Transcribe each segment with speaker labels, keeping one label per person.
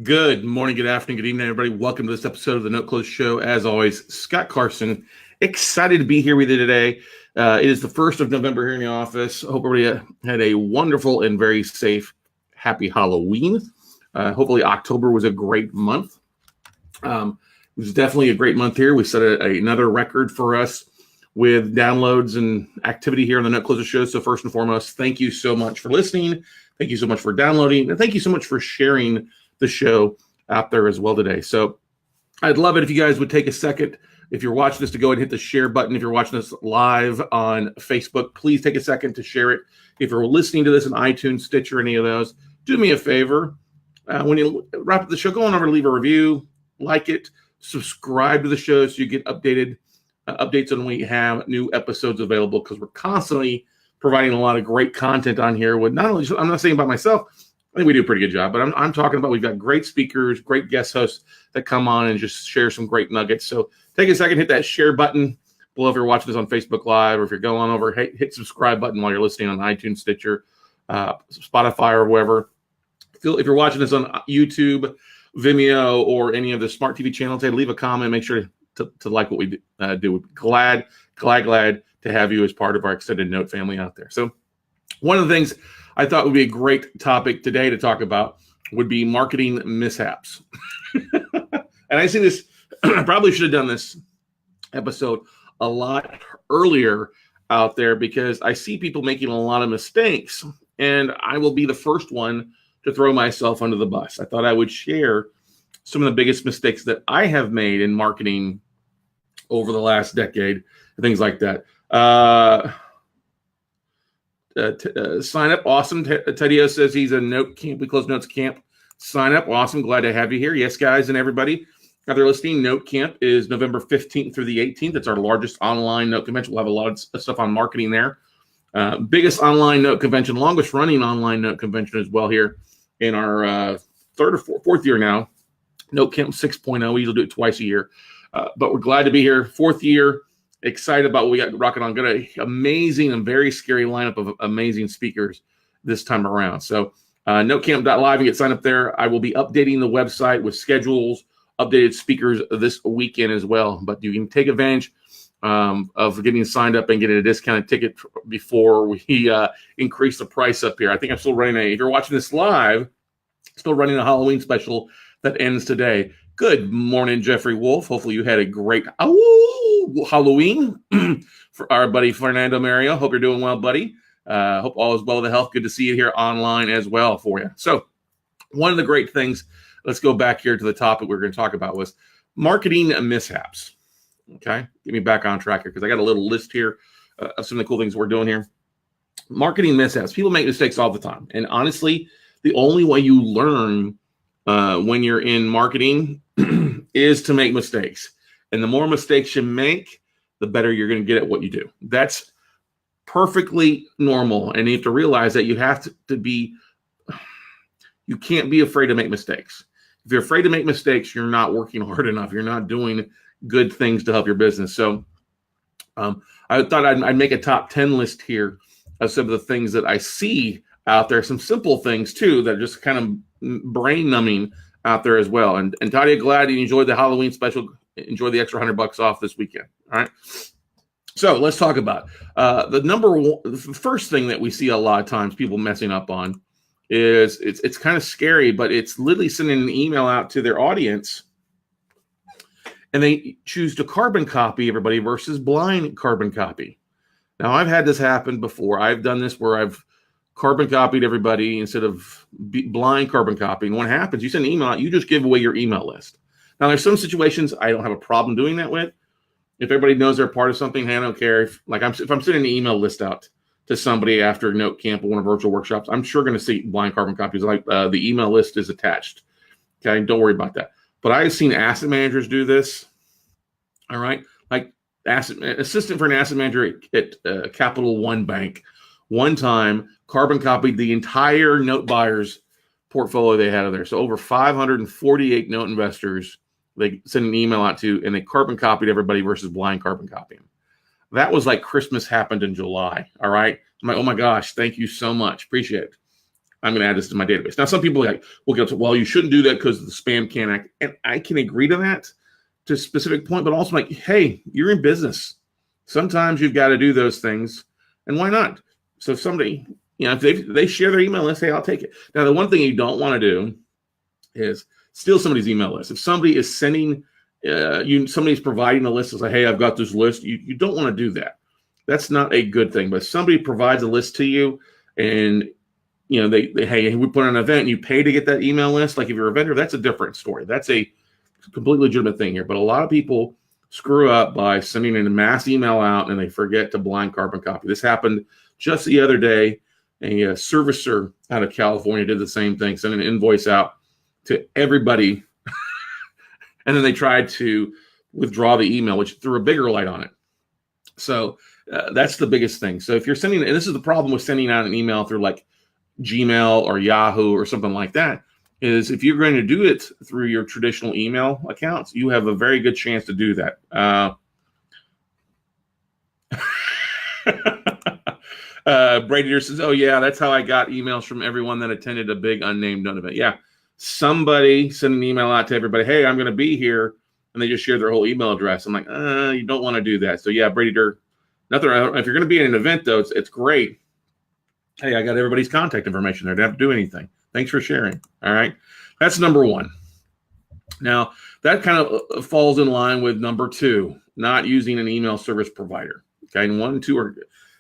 Speaker 1: Good morning, good afternoon, good evening, everybody. Welcome to this episode of the Note Close Show. As always, Scott Carson, excited to be here with you today. It is the 1st of November here in the office. I hope everybody had a wonderful and very safe, happy Halloween. Hopefully October was a great month. It was definitely a great month here. We set another record for us with downloads and activity here on the Note Closer Show. So first and foremost, thank you so much for listening. Thank you so much for downloading. And thank you so much for sharing the show out there as well today. So I'd love it if you guys would take a second, if you're watching this, to go ahead and hit the share button. If you're watching this live on Facebook, please take a second to share it. If you're listening to this on iTunes, Stitcher, any of those, do me a favor. When you wrap up the show, go on over to leave a review, like it, subscribe to the show so you get updates on when we have new episodes available, because we're constantly providing a lot of great content on here. With not only, I'm not saying about myself, I think we do a pretty good job, but I'm talking about, we've got great speakers, great guest hosts that come on and just share some great nuggets. So take a second, hit that share button below if you're watching this on Facebook Live, or if you're going on over, hit subscribe button while you're listening on iTunes, Stitcher, Spotify, or wherever. If you're watching this on YouTube, Vimeo, or any of the smart TV channels, hey, leave a comment. Make sure to like what we do. We're glad to have you as part of our extended Note family out there. So one of the things I thought would be a great topic today to talk about would be marketing mishaps. And I see this, I probably should have done this episode a lot earlier out there, because I see people making a lot of mistakes, and I will be the first one to throw myself under the bus. I thought I would share some of the biggest mistakes that I have made in marketing over the last decade, things like that. Sign up. Awesome. Tadio says he's a Note Camp. We close Notes Camp. Sign up. Awesome. Glad to have you here. Yes, guys, and everybody out there listening, Note Camp is November 15th through the 18th. It's our largest online Note convention. We'll have a lot of stuff on marketing there. Biggest online Note convention, longest running online Note convention as well, here in our third or fourth year now. Note Camp 6.0. We usually do it twice a year. But we're glad to be here. Fourth year. Excited about what we got rocking on. Got an amazing and very scary lineup of amazing speakers this time around. So notecamp.live, and get signed up there. I will be updating the website with schedules, updated speakers this weekend as well. But you can take advantage of getting signed up and getting a discounted ticket before we increase the price up here. I think I'm still running if you're watching this live, still running a Halloween special that ends today. Good morning, Jeffrey Wolf. Hopefully you had a great Halloween. For our buddy Fernando Mario. Hope you're doing well, buddy. Hope all is well with the health. Good to see you here online as well for you. So one of the great things, let's go back here to the topic we're going to talk about, was marketing mishaps. Okay, get me back on track here, because I got a little list here of some of the cool things we're doing here. Marketing mishaps. People make mistakes all the time. And honestly, the only way you learn when you're in marketing is to make mistakes. And the more mistakes you make, the better you're going to get at what you do. That's perfectly normal. And you have to realize that you have to be, you can't be afraid to make mistakes. If you're afraid to make mistakes, you're not working hard enough. You're not doing good things to help your business. So I thought I'd make a top 10 list here of some of the things that I see out there. Some simple things too that are just kind of brain numbing out there as well. And Tadia, glad you enjoyed the Halloween special. Enjoy the extra $100 off this weekend. All right. So let's talk about the first thing that we see a lot of times people messing up on is it's kind of scary, but it's literally sending an email out to their audience, and they choose to carbon copy everybody versus blind carbon copy. Now, I've had this happen before. I've done this where I've carbon copied everybody instead of blind carbon copying. What happens? You send an email out, you just give away your email list. Now, there's some situations I don't have a problem doing that with. If everybody knows they're part of something, hey, I don't care. If I'm sending an email list out to somebody after Note Camp or one of our virtual workshops, I'm sure going to see blind carbon copies. Like the email list is attached. Okay, don't worry about that. But I've seen asset managers do this. All right, like assistant for an asset manager at Capital One Bank. One time, carbon copied the entire Note buyers portfolio they had of there. So over 548 Note investors they sent an email out to, and they carbon copied everybody versus blind carbon copying. That was like Christmas happened in July. All right. I'm like, oh my gosh, thank you so much. Appreciate it. I'm going to add this to my database. Now, some people will go, well, you shouldn't do that because the spam can act. And I can agree to that to a specific point, but also like, hey, you're in business. Sometimes you've got to do those things. And why not? So if somebody, if they share their email list, hey, I'll take it. Now, the one thing you don't want to do is steal somebody's email list. If somebody is sending somebody's providing a list and say, hey, I've got this list, you don't want to do that. That's not a good thing. But if somebody provides a list to you and they hey, we put on an event and you pay to get that email list, like if you're a vendor, that's a different story. That's a completely legitimate thing here. But a lot of people screw up by sending a mass email out and they forget to blind carbon copy. This happened just the other day. A servicer out of California did the same thing, sent an invoice out to everybody. And then they tried to withdraw the email, which threw a bigger light on it. So that's the biggest thing. So if you're sending, and this is the problem with sending out an email through like Gmail or Yahoo or something like that, is if you're going to do it through your traditional email accounts, you have a very good chance to do that. Brady says, oh yeah, that's how I got emails from everyone that attended a big unnamed event. Yeah. Somebody sent an email out to everybody, hey, I'm going to be here, and they just share their whole email address. I'm like, you don't want to do that. So yeah, Brady Durr, nothing. If you're going to be at an event though, it's great. Hey, I got everybody's contact information there. Don't have to do anything. Thanks for sharing. All right, that's number one. Now that kind of falls in line with number two, not using an email service provider. Okay, and 1 and 2 are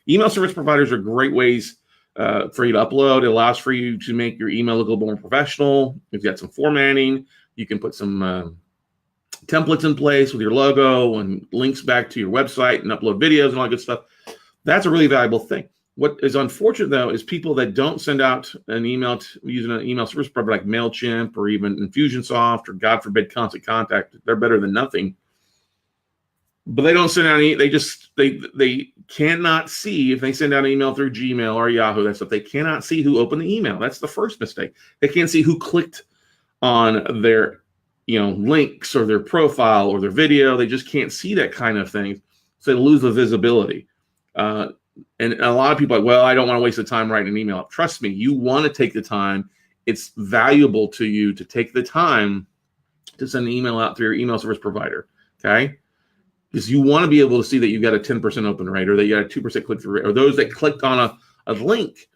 Speaker 1: email service providers are great ways for you to upload. It allows for you to make your email look a little more professional. You've got some formatting. You can put some templates in place with your logo and links back to your website and upload videos and all that good stuff. That's a really valuable thing. What is unfortunate, though, is people that don't send out an email using an email service provider like MailChimp or even Infusionsoft or, God forbid, Constant Contact. They're better than nothing. But they don't send out any, they cannot see if they send out an email through Gmail or Yahoo, that stuff. They cannot see who opened the email. That's the first mistake. They can't see who clicked on their, links or their profile or their video. They just can't see that kind of thing. So they lose the visibility. And a lot of people are like, well, I don't want to waste the time writing an email. Trust me, you want to take the time. It's valuable to you to take the time to send an email out through your email service provider. Okay. Because you want to be able to see that you got a 10% open rate or that you got a 2% click-through rate, or those that clicked on a link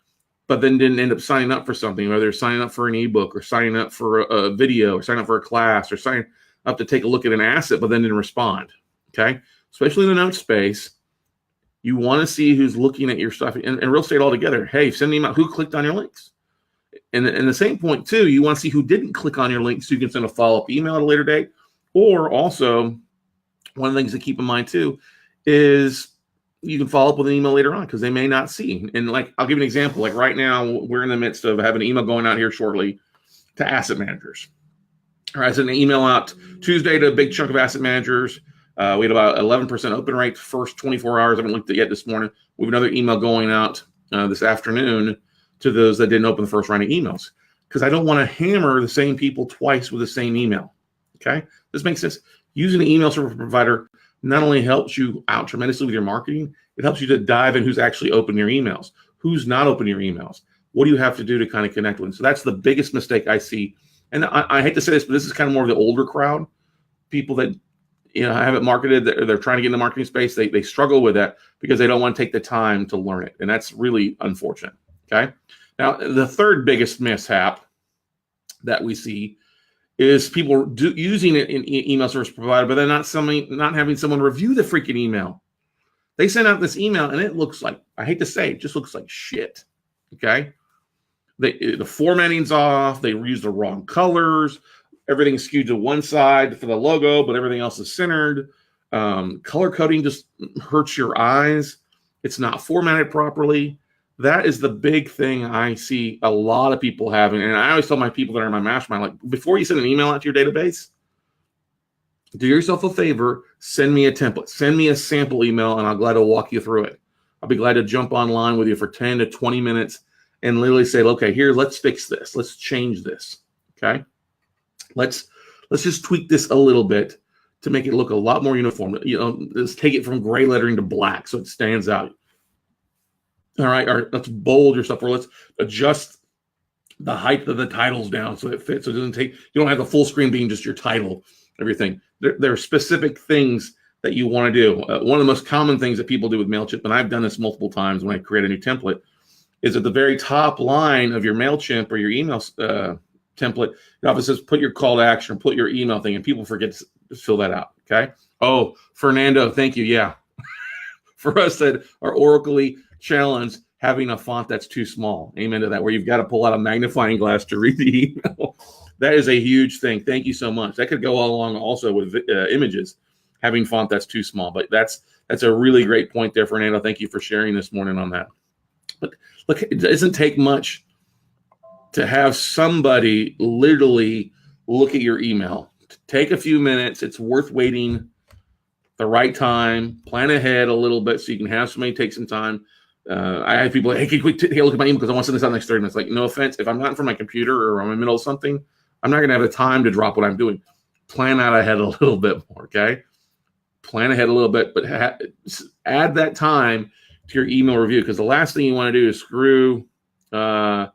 Speaker 1: but then didn't end up signing up for something, whether they're signing up for an ebook or signing up for a video or signing up for a class or signing up to take a look at an asset but then didn't respond. Okay, especially in the note space, you want to see who's looking at your stuff. And real estate altogether, hey, send an email who clicked on your links. And the same point too, you want to see who didn't click on your links so you can send a follow-up email at a later date. Or also, one of the things to keep in mind too is you can follow up with an email later on because they may not see. And like, I'll give you an example. Like right now, we're in the midst of having an email going out here shortly to asset managers. All right, I sent an email out Tuesday to a big chunk of asset managers. We had about 11% open rate first 24 hours. I haven't looked at it yet this morning. We have another email going out this afternoon to those that didn't open the first round of emails because I don't want to hammer the same people twice with the same email. Okay, this makes sense. Using an email service provider not only helps you out tremendously with your marketing, it helps you to dive in who's actually opened your emails, who's not opened your emails. What do you have to do to kind of connect with them? So that's the biggest mistake I see. And I hate to say this, but this is kind of more of the older crowd, people that haven't marketed, they're trying to get in the marketing space. They struggle with that because they don't want to take the time to learn it. And that's really unfortunate. Okay. Now, the third biggest mishap that we see is people using it in email service provider, but they're not having someone review the freaking email. They send out this email and it looks like, I hate to say, it just looks like shit. Okay. The formatting's off. They use the wrong colors. Everything's skewed to one side for the logo, but everything else is centered. Color coding just hurts your eyes. It's not formatted properly. That is the big thing I see a lot of people having. And I always tell my people that are in my mastermind, like, before you send an email out to your database, do yourself a favor, send me a template. Send me a sample email, and I'll glad to walk you through it. I'll be glad to jump online with you for 10 to 20 minutes and literally say, okay, here, let's fix this. Let's change this, okay? Let's just tweak this a little bit to make it look a lot more uniform. Let's take it from gray lettering to black so it stands out. All right, or let's bold your stuff, or let's adjust the height of the titles down so it fits. So it doesn't take, you don't have the full screen being just your title, everything. There are specific things that you want to do. One of the most common things that people do with MailChimp, and I've done this multiple times when I create a new template, is at the very top line of your MailChimp or your email template, it often says put your call to action or put your email thing, and people forget to fill that out. Okay. Oh, Fernando, thank you. Yeah. For us that are oracally challenged, having a font that's too small. Amen to that, where you've got to pull out a magnifying glass to read the email. That is a huge thing. Thank you so much. That could go all along also with images, having font that's too small. But that's a really great point there, Fernando. Thank you for sharing this morning on that. But look, it doesn't take much to have somebody literally look at your email. Take a few minutes. It's worth waiting the right time. Plan ahead a little bit so you can have somebody take some time. I have people like, hey, can you take a look at my email because I want to send this out next 30 minutes. Like, no offense. If I'm not in front of my computer or I'm in the middle of something, I'm not going to have the time to drop what I'm doing. Plan out ahead a little bit more, okay? Plan ahead a little bit, but add that time to your email review, because the last thing you want to do is screw down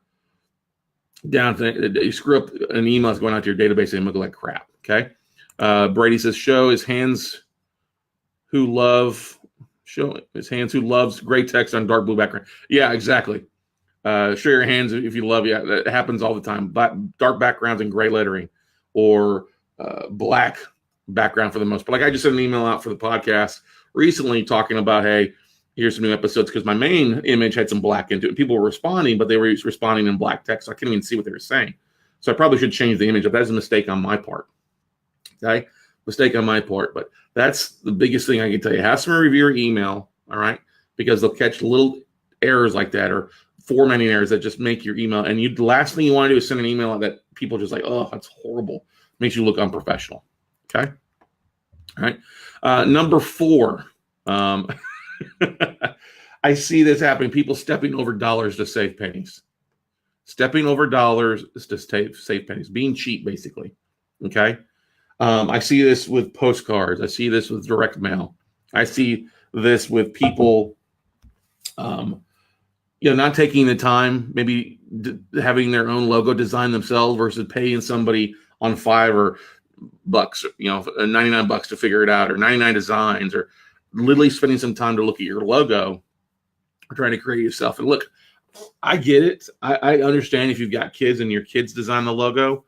Speaker 1: you screw up an email that's going out to your database and look like crap, okay? Brady says, show his hands who loves gray text on dark blue background. Yeah, exactly. Show your hands if you love. Yeah, that happens all the time. Dark backgrounds and gray lettering, or black background for the most part. Like I just sent an email out for the podcast recently talking about, hey, here's some new episodes, because my main image had some black into it. People were responding, but they were responding in black text. So I couldn't even see what they were saying. So I probably should change the image. That is a mistake on my part. Okay, mistake on my part. But that's the biggest thing I can tell you. Have some review your email, all right? Because they'll catch little errors like that, or formatting errors that just make your email. And the last thing you want to do is send an email that people just like, oh, that's horrible. Makes you look unprofessional. Okay. All right. Number 4. I see this happening. People stepping over dollars to save pennies. Stepping over dollars to save pennies. Being cheap, basically. Okay. I see this with postcards. I see this with direct mail. I see this with people, not taking the time, maybe having their own logo designed themselves versus paying somebody on $5 $99 to figure it out, or 99 designs, or literally spending some time to look at your logo, or trying to create yourself. And look, I get it. I understand if you've got kids and your kids design the logo.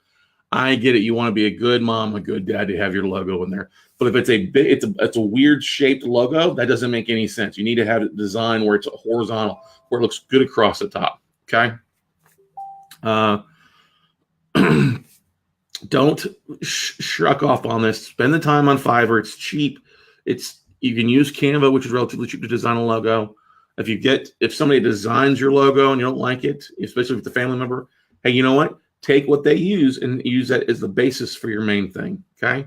Speaker 1: I get it. You want to be a good mom, a good dad to have your logo in there. But if it's a weird shaped logo, that doesn't make any sense. You need to have it designed where it's horizontal, where it looks good across the top. Okay. Don't shrug off on this. Spend the time on Fiverr. It's cheap. You can use Canva, which is relatively cheap to design a logo. If somebody designs your logo and you don't like it, especially with the family member, hey, you know what? Take what they use and use that as the basis for your main thing. Okay.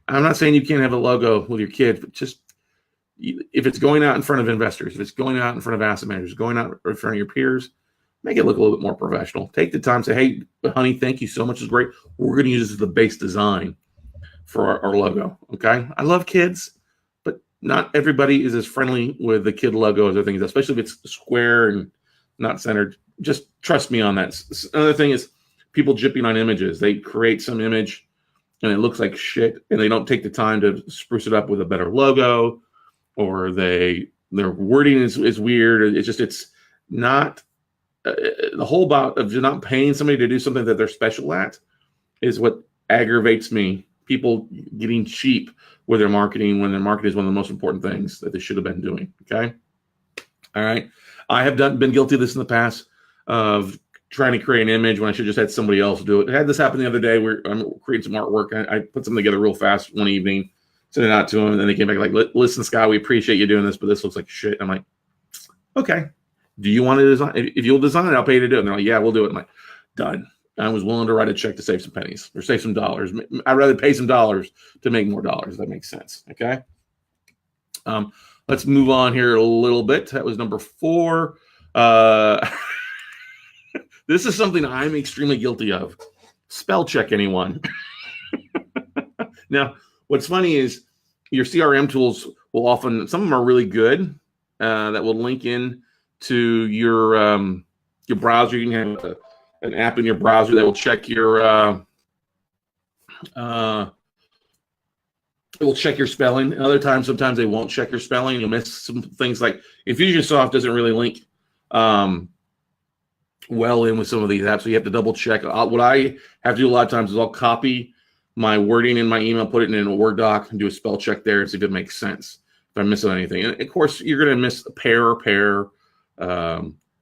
Speaker 1: I'm not saying you can't have a logo with your kids, but just if it's going out in front of investors, if it's going out in front of asset managers, going out in front of your peers, make it look a little bit more professional. Take the time, say, hey, honey, thank you so much. It's great. We're going to use this as the base design for our logo. Okay. I love kids, but not everybody is as friendly with the kid logo as other things, especially if it's square and not centered. Just trust me on that. Another thing is people jipping on images. They create some image and it looks like shit, and they don't take the time to spruce it up with a better logo, or their wording is weird. It's not the whole about of not paying somebody to do something that they're special at is what aggravates me. People getting cheap with their marketing when their marketing is one of the most important things that they should have been doing. Okay. All right. I have been guilty of this in the past of trying to create an image when I should just had somebody else do it. I had this happen the other day where I'm creating some artwork. I put something together real fast one evening, sent it out to them, and then they came back like, listen, Scott, we appreciate you doing this, but this looks like shit. I'm like, okay. Do you want to design? If you'll design it, I'll pay you to do it. And they're like, yeah, we'll do it. I'm like, done. I was willing to write a check to save some pennies or save some dollars. I'd rather pay some dollars to make more dollars. That makes sense. Okay. Let's move on here a little bit. That was number 4. This is something I'm extremely guilty of. Spell check anyone. Now, what's funny is your CRM tools will often, some of them are really good that will link in to your browser. You can have an app in your browser that will check your it will check your spelling. And other times, sometimes they won't check your spelling. You'll miss some things like Infusionsoft doesn't really link well in with some of these apps, so you have to double check. What I have to do a lot of times is I'll copy my wording in my email, put it in a Word doc, and do a spell check there and see if it makes sense, if I'm missing anything. And of course, you're going to miss a pair,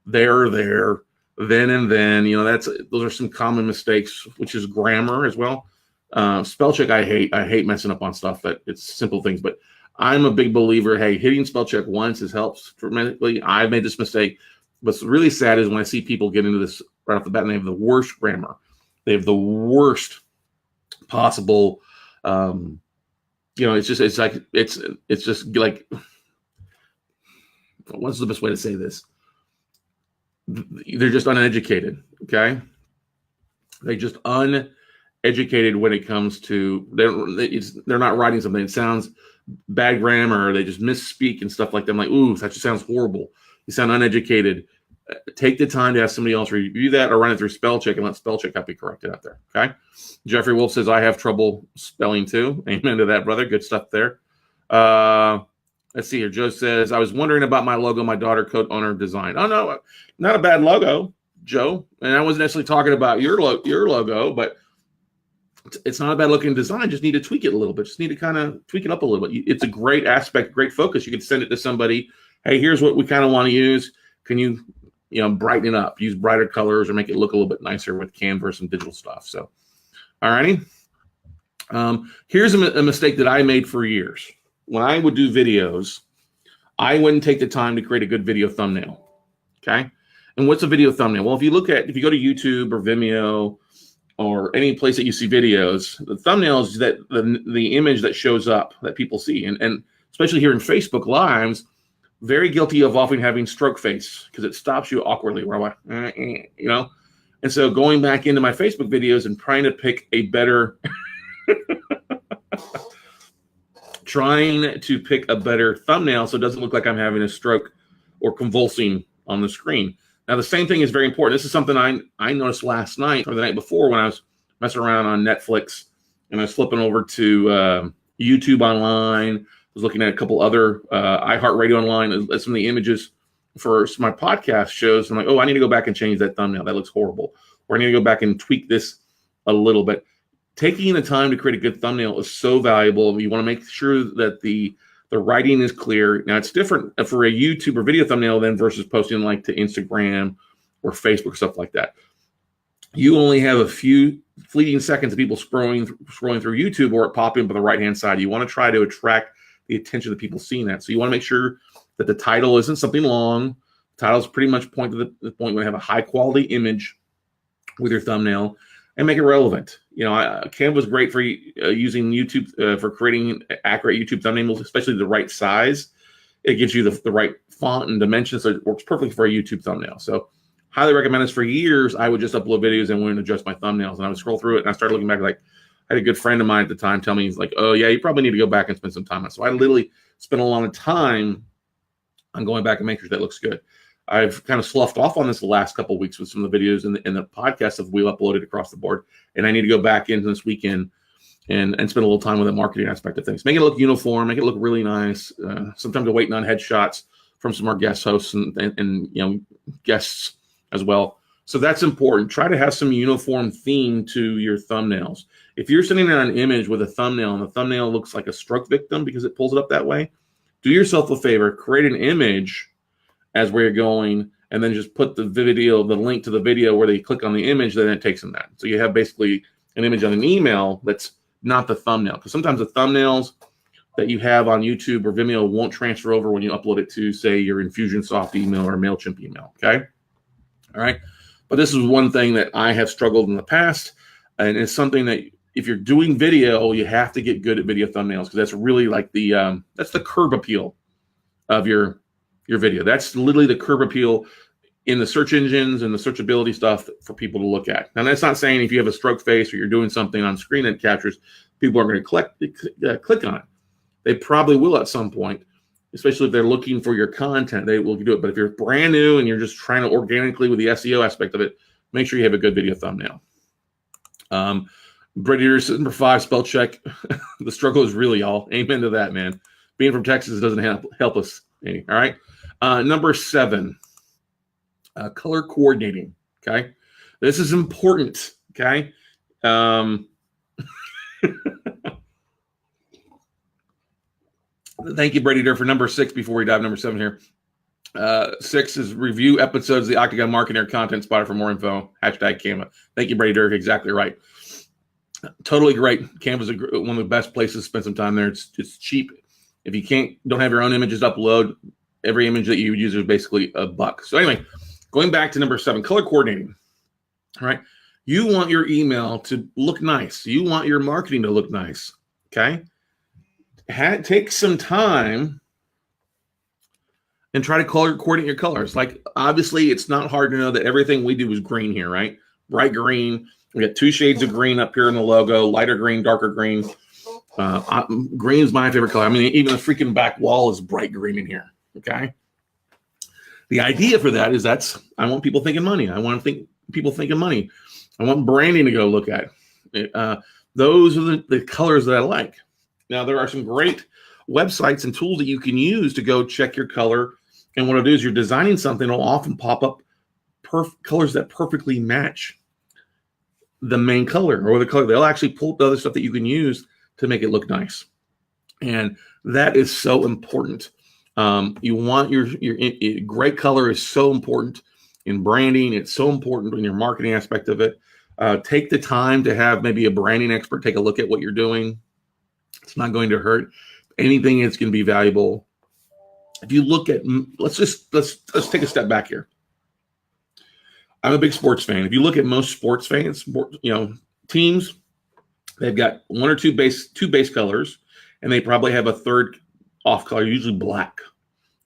Speaker 1: there, then and then. You know, those are some common mistakes, which is grammar as well. Spell check, I hate messing up on stuff that it's simple things, but I'm a big believer. Hey, hitting spell check once helps tremendously. I've made this mistake. What's really sad is when I see people get into this right off the bat and they have the worst grammar. They have the worst possible, it's just like, what's the best way to say this? They're just uneducated. Okay. They're just uneducated when it comes to, they're not writing something. It sounds bad grammar, or they just misspeak and stuff like that. I'm like, ooh, that just sounds horrible. You sound uneducated. Take the time to have somebody else review that or run it through spell check and let spell check help you correct it out there. Okay. Jeffrey Wolf says, I have trouble spelling too. Amen to that, brother. Good stuff there. Let's see here. Joe says, I was wondering about my logo my daughter co-owner designed. Oh, no, not a bad logo, Joe. And I wasn't necessarily talking about your logo, but it's not a bad looking design. Just need to tweak it a little bit. Just need to kind of tweak it up a little bit. It's a great aspect, great focus. You could send it to somebody. Hey, here's what we kind of want to use. Can you brighten it up, use brighter colors, or make it look a little bit nicer with Canvas and digital stuff. So, all righty. Here's a mistake that I made for years. When I would do videos, I wouldn't take the time to create a good video thumbnail. Okay. And what's a video thumbnail? Well, if you go to YouTube or Vimeo or any place that you see videos, the thumbnail is that the image that shows up that people see. And especially here in Facebook Lives, very guilty of often having stroke face because it stops you awkwardly. Where I'm like, and so going back into my Facebook videos and trying to pick a better, thumbnail so it doesn't look like I'm having a stroke or convulsing on the screen. Now, the same thing is very important. This is something I noticed last night or the night before when I was messing around on Netflix and I was flipping over to YouTube online. I was looking at a couple other iHeartRadio online, some of the images for some of my podcast shows. I'm like, oh, I need to go back and change that thumbnail. That looks horrible. Or I need to go back and tweak this a little bit. Taking the time to create a good thumbnail is so valuable. You want to make sure that the writing is clear. Now, it's different for a YouTube or video thumbnail than versus posting like to Instagram or Facebook, stuff like that. You only have a few fleeting seconds of people scrolling through YouTube or it popping up on the right-hand side. You want to try to attract the attention of the people seeing that. So you want to make sure that the title isn't something long. The title's pretty much point to the point where you have a high-quality image with your thumbnail and make it relevant. Canva is great for using YouTube for creating accurate YouTube thumbnails, especially the right size. It gives you the right font and dimensions, so it works perfectly for a YouTube thumbnail. So highly recommend this. For years, I would just upload videos and wouldn't adjust my thumbnails. And I would scroll through it, and I started looking back like, I had a good friend of mine at the time tell me, he's like, oh, yeah, you probably need to go back and spend some time on it. So I literally spent a lot of time on going back and making sure that looks good. I've kind of sloughed off on this the last couple of weeks with some of the videos and the podcasts that we've uploaded across the board. And I need to go back in this weekend and spend a little time with the marketing aspect of things. Make it look uniform, make it look really nice. Sometimes we're waiting on headshots from some of our guest hosts and guests as well. So that's important. Try to have some uniform theme to your thumbnails. If you're sending out an image with a thumbnail and the thumbnail looks like a stroke victim because it pulls it up that way, do yourself a favor, create an image as where you're going, and then just put the link to the video where they click on the image, then it takes them that. So you have basically an image on an email that's not the thumbnail. Because sometimes the thumbnails that you have on YouTube or Vimeo won't transfer over when you upload it to, say, your Infusionsoft email or MailChimp email, okay? All right? But this is one thing that I have struggled in the past, and it's something that if you're doing video, you have to get good at video thumbnails because that's really like that's the curb appeal of your video. That's literally the curb appeal in the search engines and the searchability stuff for people to look at. Now, that's not saying if you have a stroke face or you're doing something on screen that captures, people are going to click on it. They probably will at some point, especially if they're looking for your content. They will do it. But if you're brand new and you're just trying to organically with the SEO aspect of it, make sure you have a good video thumbnail. Brady number 5, spell check. The struggle is real, y'all. Amen to that, man. Being from Texas doesn't help us any. All right. Number 7, color coordinating. Okay. This is important. Okay. Thank you, Brady, for number 6 before we dive number 7 here. 6 is review episodes of the Octagon Marketing Content Spotter for more info. #Canva. Thank you, Brady Dirk. Exactly right. Totally great. Canva's one of the best places to spend some time there. It's cheap. If you don't have your own images to upload, every image that you use is basically $1. So anyway, going back to number 7, color coordinating. All right. You want your email to look nice. You want your marketing to look nice. Okay. Take some time and try to color coordinate your colors. Like, obviously, it's not hard to know that everything we do is green here, right? Bright green. We got 2 shades of green up here in the logo, lighter green, darker green. Green is my favorite color. I mean, even the freaking back wall is bright green in here, okay? The idea for that is I want people thinking money. I want people thinking money. I want branding to go look at. Those are the colors that I like. Now, there are some great websites and tools that you can use to go check your color. And what it'll do is you're designing something, it'll often pop up colors that perfectly match the main color or the color. They'll actually pull up the other stuff that you can use to make it look nice. And that is so important. You want your great color is so important in branding. It's so important in your marketing aspect of it. Take the time to have maybe a branding expert take a look at what you're doing. It's not going to hurt anything. It's going to be valuable. If you look at, let's take a step back here. I'm a big sports fan. If you look at most sports fans, teams, they've got 1 or 2 base colors, and they probably have a third off color, usually black.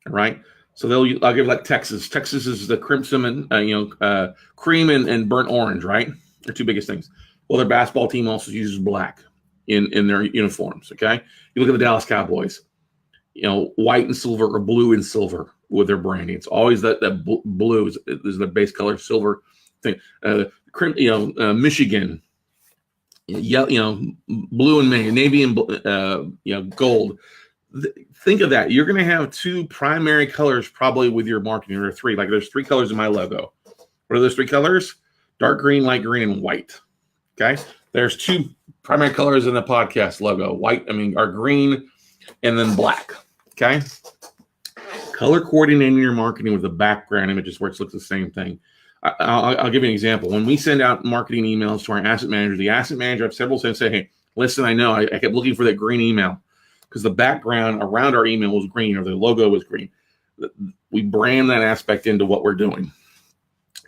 Speaker 1: All right. So I'll give like Texas. Texas is the crimson and cream and burnt orange, right? They're 2 biggest things. Well, their basketball team also uses black in their uniforms. Okay. You look at the Dallas Cowboys, white and silver or blue and silver with their branding. It's always that blue is the base color, silver thing. Michigan, blue and navy and gold. Think of that. You're going to have 2 primary colors probably with your marketing, or 3. Like, there's 3 colors in my logo. What are those 3 colors? Dark green, light green, and white. Okay. There's 2 primary colors in the podcast logo. Are green and then black. Okay. Color coordinating your marketing with the background images where it looks the same thing. I'll give you an example. When we send out marketing emails to our asset manager, the asset manager, I have several times say, hey, listen, I know I kept looking for that green email because the background around our email was green or the logo was green. We brand that aspect into what we're doing.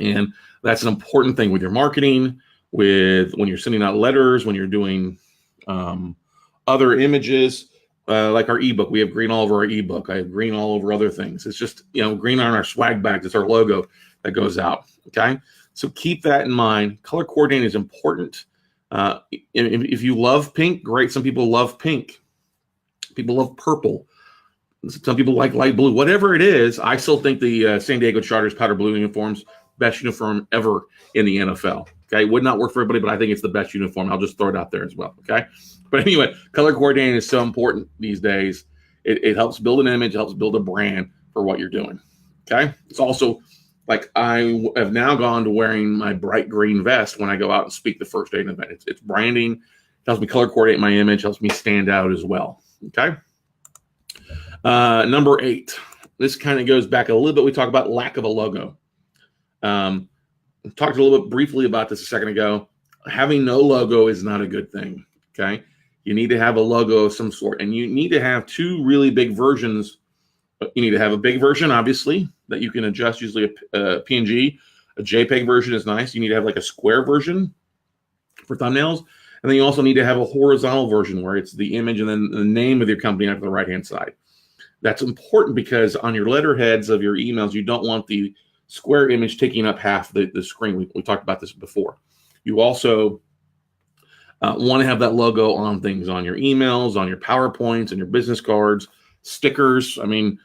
Speaker 1: And that's an important thing with your marketing, when you're sending out letters, when you're doing other images, like our ebook. We have green all over our ebook. I have green all over other things. It's just, green on our swag bags. It's our logo that goes out. Okay. So keep that in mind. Color coordinating is important. If you love pink, great. Some people love pink. People love purple. Some people like light blue. Whatever it is, I still think the San Diego Chargers powder blue uniforms, best uniform ever in the NFL. Okay. Would not work for everybody, but I think it's the best uniform. I'll just throw it out there as well. Okay. But anyway, color coordinating is so important these days. It helps build an image, it helps build a brand for what you're doing. Okay. It's also like I have now gone to wearing my bright green vest when I go out and speak the first day of the event. It's branding, it helps me color coordinate my image, helps me stand out as well. Okay. Number 8. This kind of goes back a little bit. We talk about lack of a logo. Talked a little bit briefly about this a second ago. Having no logo is not a good thing. Okay. You need to have a logo of some sort, and you need to have 2 really big versions. You need to have a big version, obviously, that you can adjust, usually a PNG. A JPEG version is nice. You need to have like a square version for thumbnails. And then you also need to have a horizontal version where it's the image and then the name of your company on the right-hand side. That's important because on your letterheads of your emails, you don't want the square image taking up half the screen. We talked about this before. You also want to have that logo on things, on your emails, on your PowerPoints, and your business cards, stickers. In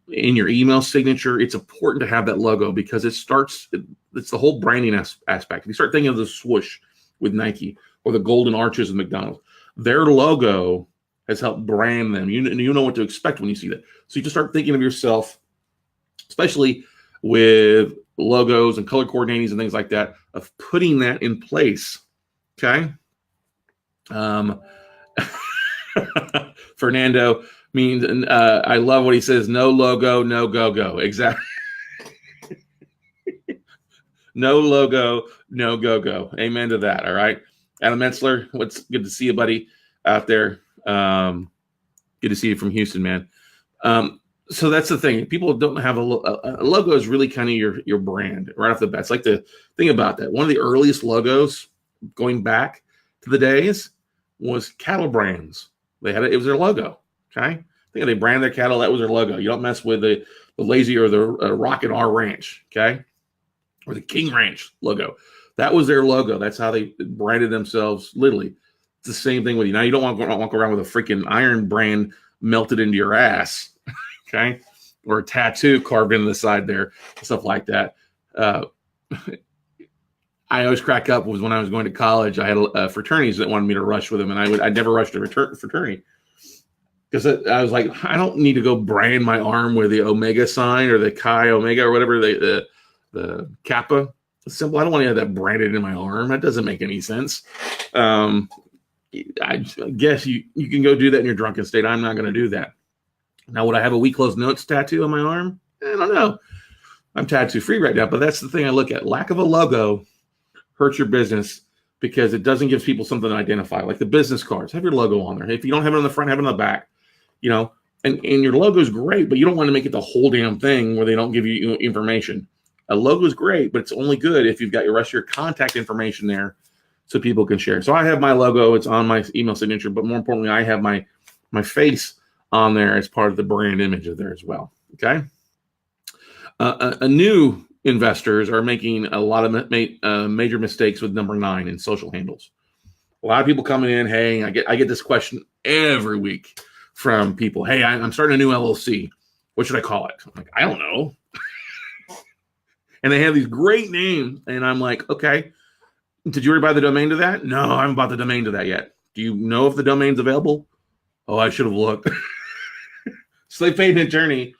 Speaker 1: your email signature, it's important to have that logo because it starts It's the whole branding aspect. If you start thinking of the swoosh with Nike or the golden arches of McDonald's, their logo has helped brand them. You know what to expect when you see that. So you just start thinking of yourself, especially with logos and color coordinating and things like that, of putting that in place. Okay. Fernando means, I love what he says, no logo, no go-go. Exactly. No logo, no go-go. Amen to that. All right. Adam Metzler, what's good to see you, buddy, out there. Good to see you from Houston, man. So that's the thing. People don't have a logo is really kind of your brand right off the bat. It's like the thing about that. One of the earliest logos going back to the days was cattle brands. They had it was their logo. Okay. I think they brand their cattle. That was their logo. You don't mess with the Lazy or the Rocket R Ranch. Okay. Or the King Ranch logo. That was their logo. That's how they branded themselves. Literally, it's the same thing with you. Now you don't want to walk around with a freaking iron brand melted into your ass, okay, or a tattoo carved into the side there, stuff like that. I always crack up was when I was going to college. I had fraternities that wanted me to rush with them, and I'd never rushed a fraternity because I was like, I don't need to go brand my arm with the Omega sign or the Chi Omega or whatever the Kappa symbol. I don't want to have that branded in my arm. That doesn't make any sense. I guess you can go do that in your drunken state. I'm not going to do that. Now, would I have a We Close Notes tattoo on my arm? I don't know. I'm tattoo free right now, but that's the thing I look at. Lack of a logo hurts your business because it doesn't give people something to identify. Like the business cards, have your logo on there. If you don't have it on the front, have it on the back. And your logo is great, but you don't want to make it the whole damn thing where they don't give you information. A logo is great, but it's only good if you've got your rest of your contact information there so people can share. So I have my logo. It's on my email signature, but more importantly, I have my face on there as part of the brand image of there as well. Okay. New investors are making a lot of major mistakes with number 9 in social handles. A lot of people coming in. Hey, I get this question every week from people. Hey, I'm starting a new LLC. What should I call it? I'm like, I don't know. And they have these great names. And I'm like, okay, did you already buy the domain to that? No, I haven't bought the domain to that yet. Do you know if the domain's available? Oh, I should have looked. So they paid an attorney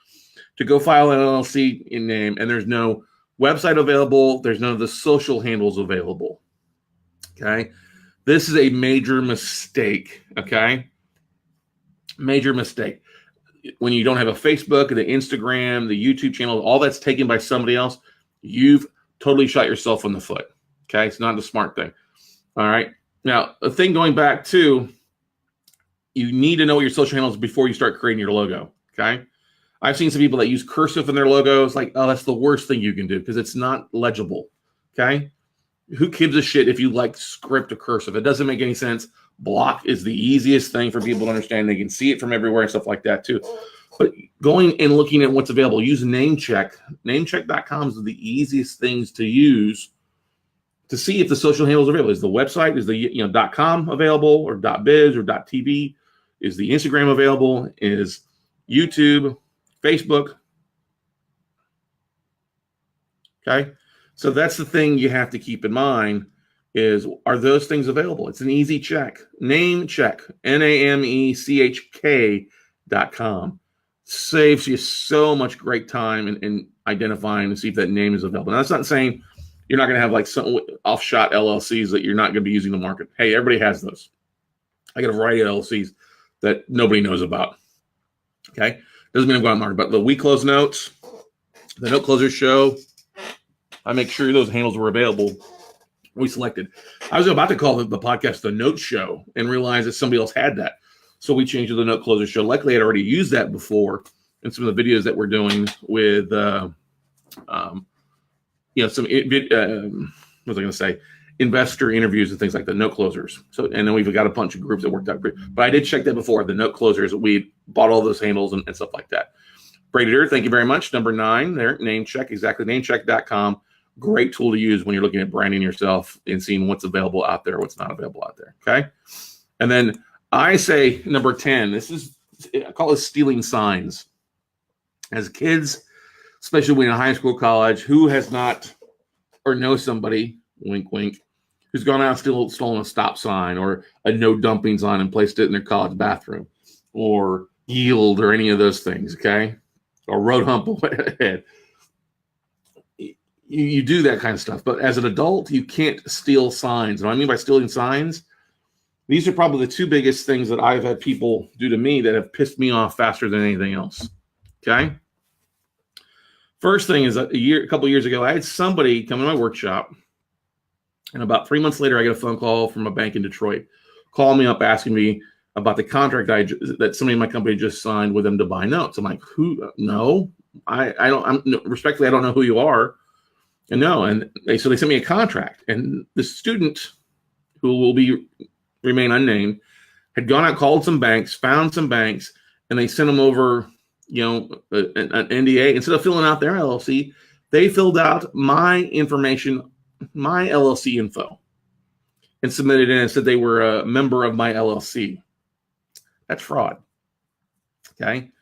Speaker 1: to go file an LLC in name, and there's no website available. There's none of the social handles available. Okay. This is a major mistake. Okay. Major mistake. When you don't have a Facebook, the Instagram, the YouTube channel, all that's taken by somebody else, you've totally shot yourself in the foot. Okay. It's not a smart thing. All right. Now, the thing going back to, you need to know what your social handles before you start creating your logo. Okay. I've seen some people that use cursive in their logos. Like, oh, that's the worst thing you can do because it's not legible. Okay. Who gives a shit if you like script or cursive? It doesn't make any sense. Block is the easiest thing for people to understand. They can see it from everywhere and stuff like that too. But going and looking at what's available, use Namecheck. Namecheck.com is the easiest things to use to see if the social handle is available. Is the website, is the .com available, or .biz or .tv? Is the Instagram available? Is YouTube, Facebook? Okay. So that's the thing you have to keep in mind is, are those things available? It's an easy check. Namecheck, NAMECHK.com. Saves you so much great time in identifying to see if that name is available. Now, that's not saying you're not going to have like some offshot LLCs that you're not going to be using to market. Hey, everybody has those. I got a variety of LLCs that nobody knows about. Okay. Doesn't mean I'm going to market, but the We Close Notes, the Note Closer Show, I make sure those handles were available. We selected. I was about to call the podcast the Note Show and realized that somebody else had that. So we changed to the Note Closer Show. Luckily, I'd already used that before in some of the videos that we're doing with, some, what was I going to say? Investor interviews and things like the Note Closers. So, and then we've got a bunch of groups that worked out great. But I did check that before. The Note Closers, we bought all those handles and stuff like that. Braided, thank you very much. Number 9 there, Namecheck, exactly. Namecheck.com. Great tool to use when you're looking at branding yourself and seeing what's available out there, what's not available out there. Okay. And then I say number 10, I call it stealing signs. As kids, especially when in high school, college, who has not or know somebody, wink, wink, who's gone out and stolen a stop sign or a no dumping sign and placed it in their college bathroom, or yield, or any of those things, okay? Or road hump ahead. You do that kind of stuff. But as an adult, you can't steal signs. And what I mean by stealing signs, these are probably the two biggest things that I've had people do to me that have pissed me off faster than anything else, okay? First thing is, a couple years ago, I had somebody come to my workshop, and about 3 months later, I get a phone call from a bank in Detroit, call me up asking me about the contract that somebody in my company just signed with them to buy notes. I'm like, who? No, I don't. Respectfully, I don't know who you are. And no, and so they sent me a contract, and the student, who will remain unnamed, had gone out, called some banks, found some banks, and they sent them over, an NDA. Instead of filling out their LLC, they filled out my information, my LLC info, and submitted it and said they were a member of my LLC. That's fraud. Okay,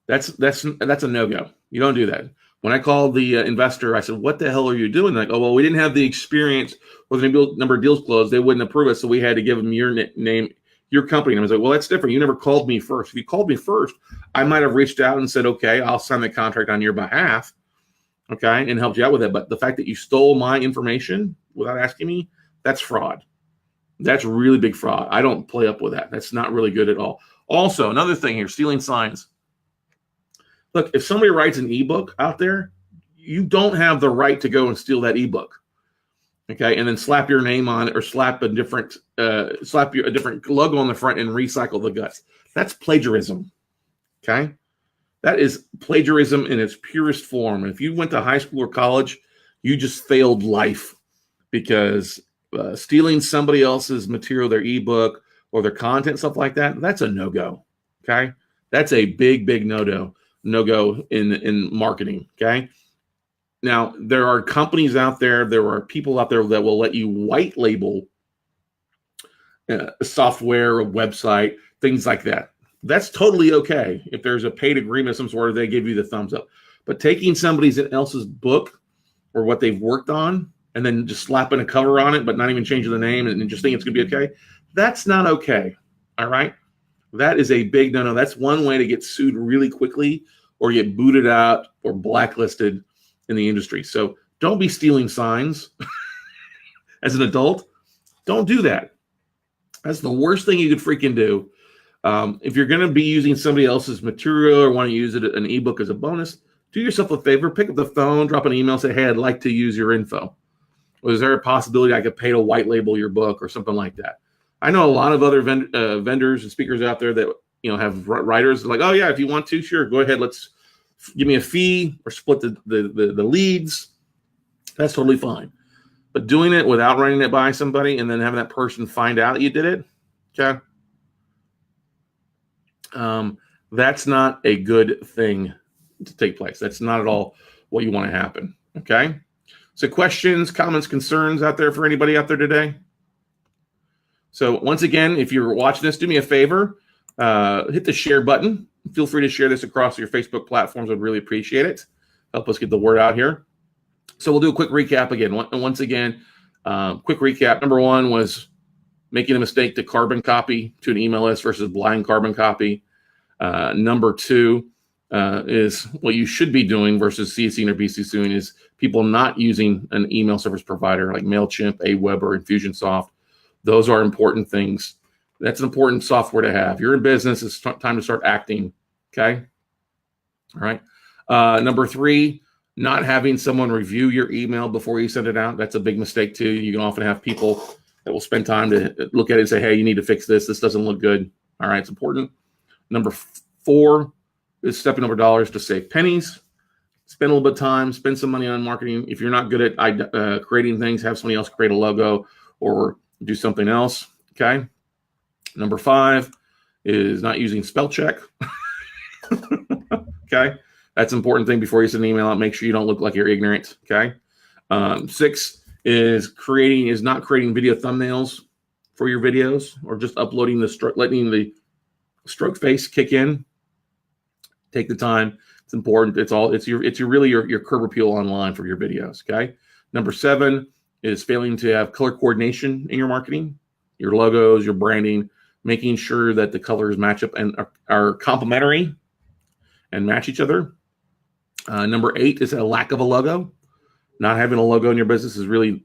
Speaker 1: that's a no-go. You don't do that. When I called the investor, I said, "What the hell are you doing?" They're like, "Oh, well, we didn't have the experience with the number of deals closed. They wouldn't approve it, so we had to give them your name, your company." And I was like, "Well, that's different. You never called me first. If you called me first, I might have reached out and said, okay, I'll sign the contract on your behalf, okay, and helped you out with it. But the fact that you stole my information without asking me, that's fraud. That's really big fraud. I don't play up with that. That's not really good at all." Also, another thing here, stealing signs. Look, if somebody writes an ebook out there, you don't have the right to go and steal that ebook, okay, and then slap your name on it, or slap a different logo on the front and recycle the guts. That's plagiarism, okay? That is plagiarism in its purest form. And if you went to high school or college, you just failed life, because stealing somebody else's material, their ebook or their content, stuff like that, that's a no-go, okay? That's a big, big no-go in marketing, okay? Now, there are companies out there, there are people out there that will let you white label software, a website, things like that. That's totally okay. If there's a paid agreement of some sort, they give you the thumbs up. But taking somebody else's book or what they've worked on and then just slapping a cover on it, but not even changing the name and just think it's going to be okay, that's not okay, all right? That is a big no-no. That's one way to get sued really quickly or get booted out or blacklisted in the industry. So don't be stealing signs as an adult. Don't do that. That's the worst thing you could freaking do. If you're going to be using somebody else's material or want to use an ebook as a bonus, do yourself a favor, pick up the phone, drop an email, say, "Hey, I'd like to use your info. Or is there a possibility I could pay to white label your book," or something like that? I know a lot of other vendors and speakers out there that have writers like, "Oh yeah, if you want to, sure, go ahead. Let's give me a fee or split the leads." That's totally fine. But doing it without running it by somebody and then having that person find out you did it, okay, that's not a good thing to take place. That's not at all what you want to happen, okay? So questions, comments, concerns out there for anybody out there today? So once again, if you're watching this, do me a favor, hit the share button. Feel free to share this across your Facebook platforms. I'd really appreciate it. Help us get the word out here. So we'll do a quick recap again. Once again, quick recap. Number one was making a mistake to carbon copy to an email list versus blind carbon copy. Number two is what you should be doing versus CCing or BCCing is people not using an email service provider like MailChimp, Aweber, or Infusionsoft. Those are important things. That's an important software to have. You're in business. It's time to start acting. Okay. All right. Number three, not having someone review your email before you send it out. That's a big mistake too. You can often have people that will spend time to look at it and say, "Hey, you need to fix this. This doesn't look good." All right. It's important. Number four is stepping over dollars to save pennies. Spend a little bit of time, spend some money on marketing. If you're not good at creating things, have somebody else create a logo or do something else. Okay. Number five is not using spell check. Okay. That's an important thing before you send an email out. Make sure you don't look like you're ignorant. Okay. Six is not creating video thumbnails for your videos or just uploading letting the stroke face kick in. Take the time. It's important. It's really your curb appeal online for your videos. Okay. Number 7 is failing to have color coordination in your marketing, your logos, your branding, making sure that the colors match up and are complementary and match each other. Number 8 is a lack of a logo. Not having a logo in your business is really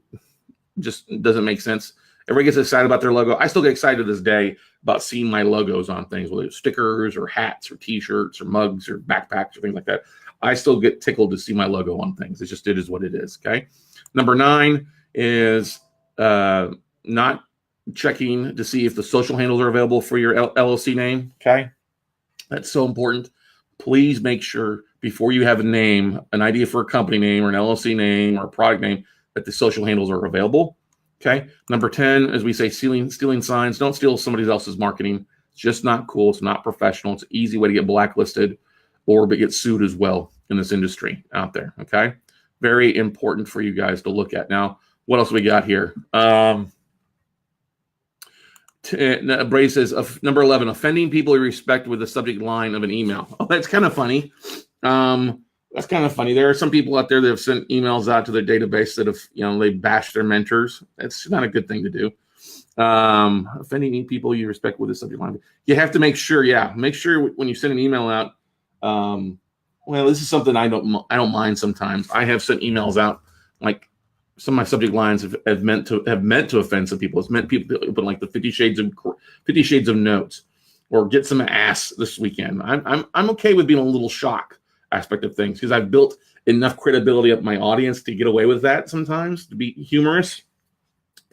Speaker 1: just doesn't make sense. Everybody gets excited about their logo. I still get excited to this day about seeing my logos on things, whether it's stickers or hats or T-shirts or mugs or backpacks or things like that. I still get tickled to see my logo on things. It is what it is, okay? Number 9 is not checking to see if the social handles are available for your LLC name, okay? That's so important. Please make sure before you have a name, an idea for a company name or an LLC name or a product name, that the social handles are available, okay? Number 10, as we say, stealing signs. Don't steal somebody else's marketing. It's just not cool. It's not professional. It's an easy way to get blacklisted or get sued as well in this industry out there, okay? Very important for you guys to look at. Now, what else we got here? Bray says, number 11, offending people you respect with the subject line of an email. Oh, that's kind of funny. That's kind of funny. There are some people out there that have sent emails out to their database that have, they bashed their mentors. That's not a good thing to do. Offending people you respect with the subject line. You have to make sure, when you send an email out, well, this is something I don't mind sometimes. I have sent emails out, like some of my subject lines have meant to offend some people. It's meant people to put like the 50 Shades of Notes or get some ass this weekend. I'm okay with being a little shock aspect of things because I've built enough credibility of my audience to get away with that sometimes, to be humorous.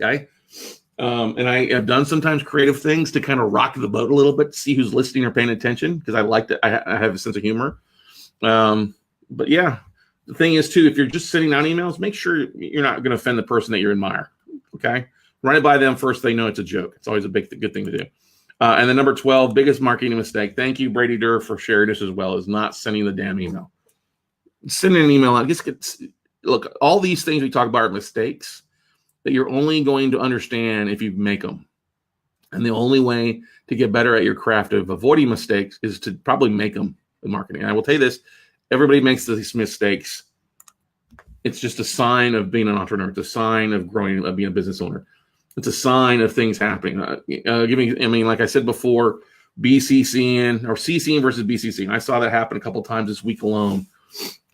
Speaker 1: Okay. And I have done sometimes creative things to kind of rock the boat a little bit, see who's listening or paying attention, because I like that. I have a sense of humor. But yeah, the thing is too, if you're just sending out emails, make sure you're not going to offend the person that you admire. Okay. Run it by them first. They know it's a joke. It's always a good thing to do. And then number 12, biggest marketing mistake. Thank you, Brady Durr, for sharing this as well, is not sending the damn email. Sending an email out. Look, all these things we talk about are mistakes that you're only going to understand if you make them. And the only way to get better at your craft of avoiding mistakes is to probably make them in marketing. And I will tell you this, everybody makes these mistakes. It's just a sign of being an entrepreneur. It's a sign of growing, of being a business owner. It's a sign of things happening. Like I said before, BCCing or CCing versus BCCing. I saw that happen a couple of times this week alone.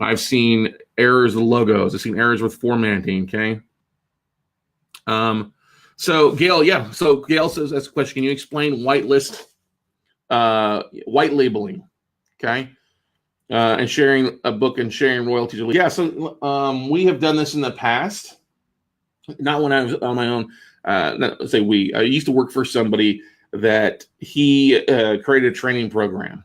Speaker 1: I've seen errors with logos. I've seen errors with formatting. Okay. So Gail, So Gail says, that's a question. Can you explain white labeling? Okay. And sharing a book and sharing royalties. Yeah. So we have done this in the past, not when I was on my own. Let's say I used to work for somebody that he created a training program.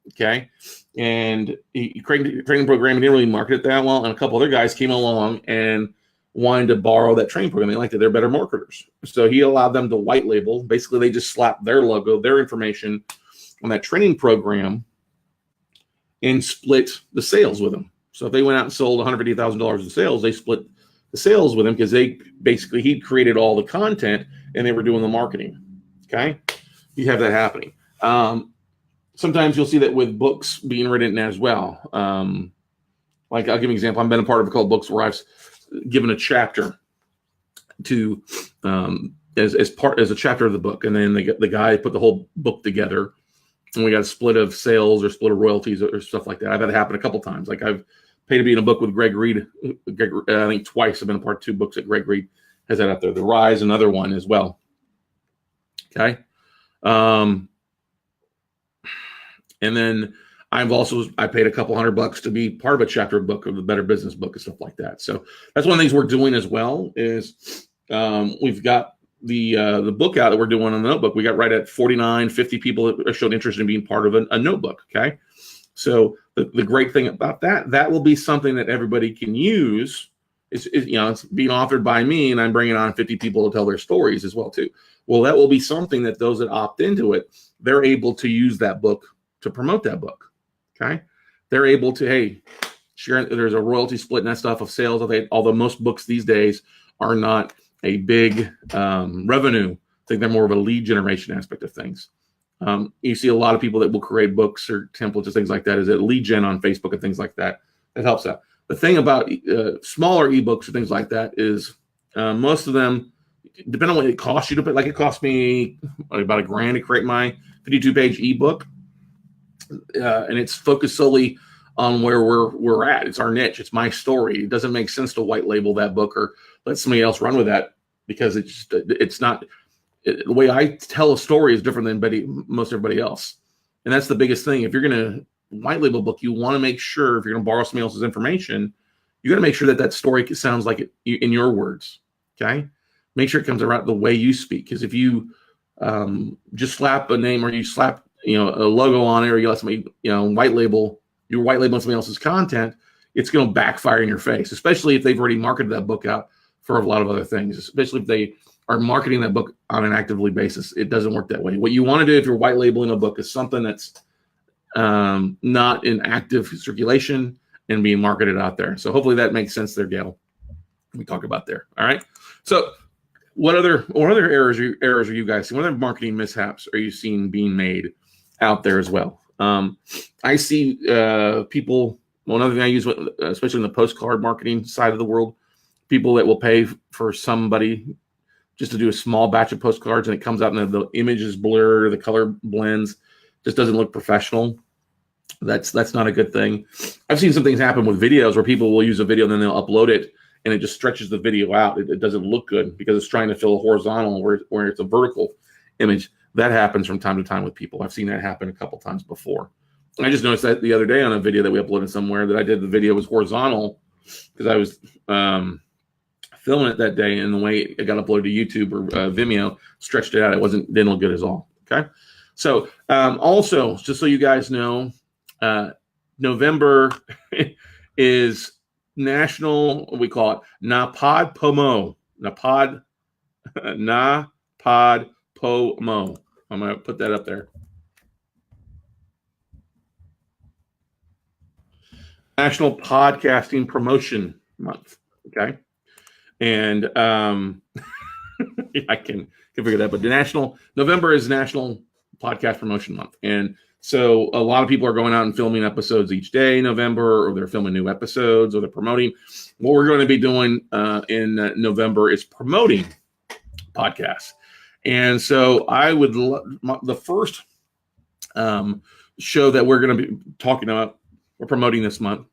Speaker 1: Okay. And he created a training program. He didn't really market it that well. And a couple other guys came along and wanted to borrow that training program. They liked it. They're better marketers. So he allowed them to white label. Basically, they just slapped their logo, their information on that training program and split the sales with them. So if they went out and sold $150,000 in sales, they split the sales with him because he'd created all the content and they were doing the marketing. Okay. You have that happening. Sometimes you'll see that with books being written as well. Like I'll give you an example. I've been a part of a couple of books where I've given a chapter to, as a chapter of the book. And then the guy put the whole book together and we got a split of sales or split of royalties or stuff like that. I've had it happen a couple of times. Like I've paid to be in a book with Greg Reed. I think twice I've been a part of 2 books that Greg Reed has that out there. The Rise, another one as well. Okay. And then I paid a couple $100 to be part of a chapter book of the Better Business book and stuff like that. So that's one of the things we're doing as well is we've got the book out that we're doing on the notebook. We got right at 49, 50 people that showed interest in being part of a notebook. Okay. So the great thing about that will be something that everybody can use. It's being authored by me and I'm bringing on 50 people to tell their stories as well too. Well, that will be something that those that opt into it, they're able to use that book to promote that book. Okay. They're able to, share. There's a royalty split and that stuff of sales. Although most books these days are not a big revenue. I think they're more of a lead generation aspect of things. You see a lot of people that will create books or templates or things like that. Is it lead gen on Facebook and things like that? That helps out. The thing about smaller ebooks or things like that is most of them, depending on what it costs you to pay, like it cost me about $1,000 to create my 52-page ebook, and it's focused solely on where we're at. It's our niche. It's my story. It doesn't make sense to white label that book or let somebody else run with that, because it's not the way I tell a story is different than most everybody else. And that's the biggest thing. If you're going to white label a book, you want to make sure, if you're going to borrow somebody else's information, you got to make sure that story sounds like it in your words. Okay. Make sure it comes around the way you speak. Because if you just slap a name, or you slap, a logo on it, or you let somebody, white label somebody else's content, it's going to backfire in your face, especially if they've already marketed that book out for a lot of other things, especially if they are marketing that book on an actively basis. It doesn't work that way. What you want to do if you're white labeling a book is something that's not in active circulation and being marketed out there. So hopefully that makes sense there, Gail. We talk about there. All right. So what other errors are you guys seeing? What other marketing mishaps are you seeing being made out there as well? I see people. One other thing I use, especially in the postcard marketing side of the world, people that will pay for somebody just to do a small batch of postcards, and it comes out and the image is blurred, or the color blends, just doesn't look professional. That's not a good thing. I've seen some things happen with videos where people will use a video and then they'll upload it, and it just stretches the video out. It doesn't look good because it's trying to fill a horizontal where it's a vertical image. That happens from time to time with people. I've seen that happen a couple times before. I just noticed that the other day on a video that we uploaded somewhere, that I did the video was horizontal because I was filming it that day, and the way it got uploaded to YouTube or Vimeo stretched it out. Didn't look good at all. Okay. So also, just so you guys know, November is National, we call it Napod Pomo. Napod Pomo. I'm going to put that up there. National Podcasting Promotion Month. Okay. And I can figure that, but November is National Podcast Promotion Month. And so a lot of people are going out and filming episodes each day in November, or they're filming new episodes, or they're promoting. What we're going to be doing in November is promoting podcasts. And so I would the first show that we're going to be talking about or promoting this month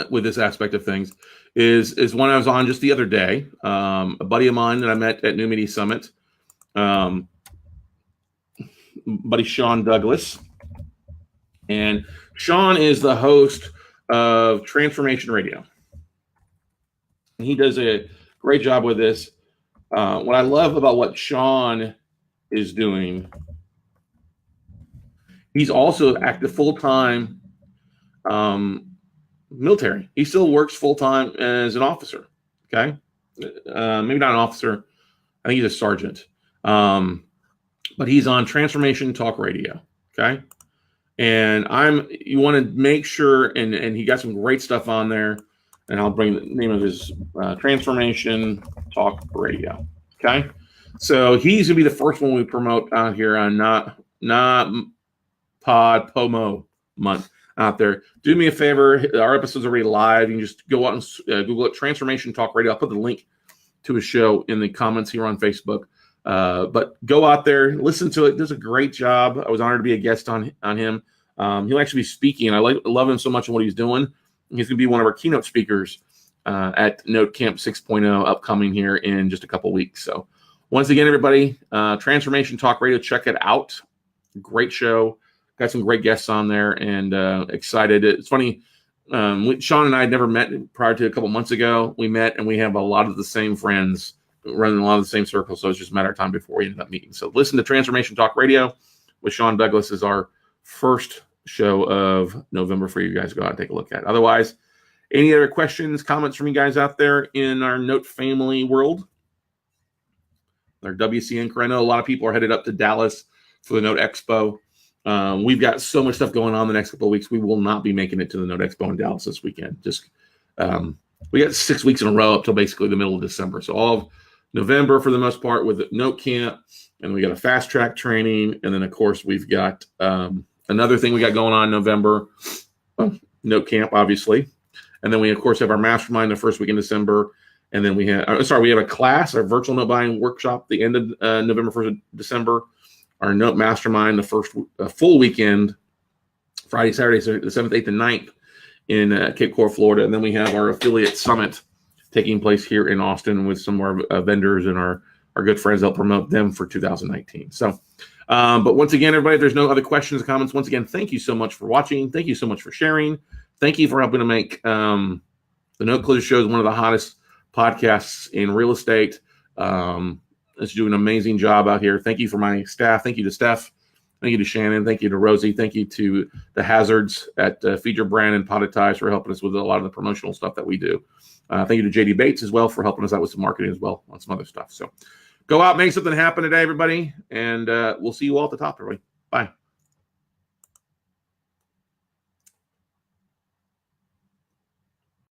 Speaker 1: with this aspect of things is one I was on just the other day. A buddy of mine that I met at New Media Summit, buddy Sean Douglas. And Sean is the host of Transformation Radio. And he does a great job with this. What I love about what Sean is doing, he's also active full-time military. He still works full-time as an officer. Okay. Maybe not an officer. I think he's a sergeant. But he's on Transformation Talk Radio. Okay. And you want to make sure, and he got some great stuff on there, and I'll bring the name of his Transformation Talk Radio. Okay. So he's going to be the first one we promote out here on Not Pod Pomo month out there. Do me a favor. Our episode's already live. You can just go out and Google it, Transformation Talk Radio. I'll put the link to his show in the comments here on Facebook. But go out there, listen to it. Does a great job. I was honored to be a guest on him. He'll actually be speaking. I love him so much and what he's doing. He's going to be one of our keynote speakers at Note Camp 6.0 upcoming here in just a couple weeks. So once again, everybody, Transformation Talk Radio, check it out. Great show. Got some great guests on there, and excited. It's funny. Sean and I had never met prior to a couple months ago. We met, and we have a lot of the same friends running a lot of the same circles. So it's just a matter of time before we end up meeting. So listen to Transformation Talk Radio with Sean Douglas is our first show of November for you guys to go out and take a look at. Otherwise, any other questions, comments from you guys out there in our Note family world? Our WCN crew. I know a lot of people are headed up to Dallas for the Note Expo. We've got so much stuff going on the next couple of weeks. We will not be making it to the Note Expo in Dallas this weekend. Just we got 6 weeks in a row up till basically the middle of December. So all of November for the most part with the Note Camp, and we got a fast track training, and then of course we've got another thing we got going on in November, Note Camp obviously, And then we, of course, have our mastermind the first week in December. And then we have a class, our virtual note buying workshop, the end of November 1st of December. Our note mastermind, the first full weekend, Friday, Saturday, so the 7th, 8th, and 9th in Cape Coral, Florida. And then we have our affiliate summit taking place here in Austin with some of our vendors and our good friends. They'll promote them for 2019. So, but once again, everybody, if there's no other questions or comments, once again, thank you so much for watching. Thank you so much for sharing. Thank you for helping to make the Note Closure Show one of the hottest podcasts in real estate. It's doing an amazing job out here. Thank you for my staff. Thank you to Steph. Thank you to Shannon. Thank you to Rosie. Thank you to the Hazards at Feed Your Brand and Potted Ties for helping us with a lot of the promotional stuff that we do. Thank you to JD Bates as well for helping us out with some marketing as well on some other stuff. So go out, make something happen today, everybody. And we'll see you all at the top, everybody. Bye.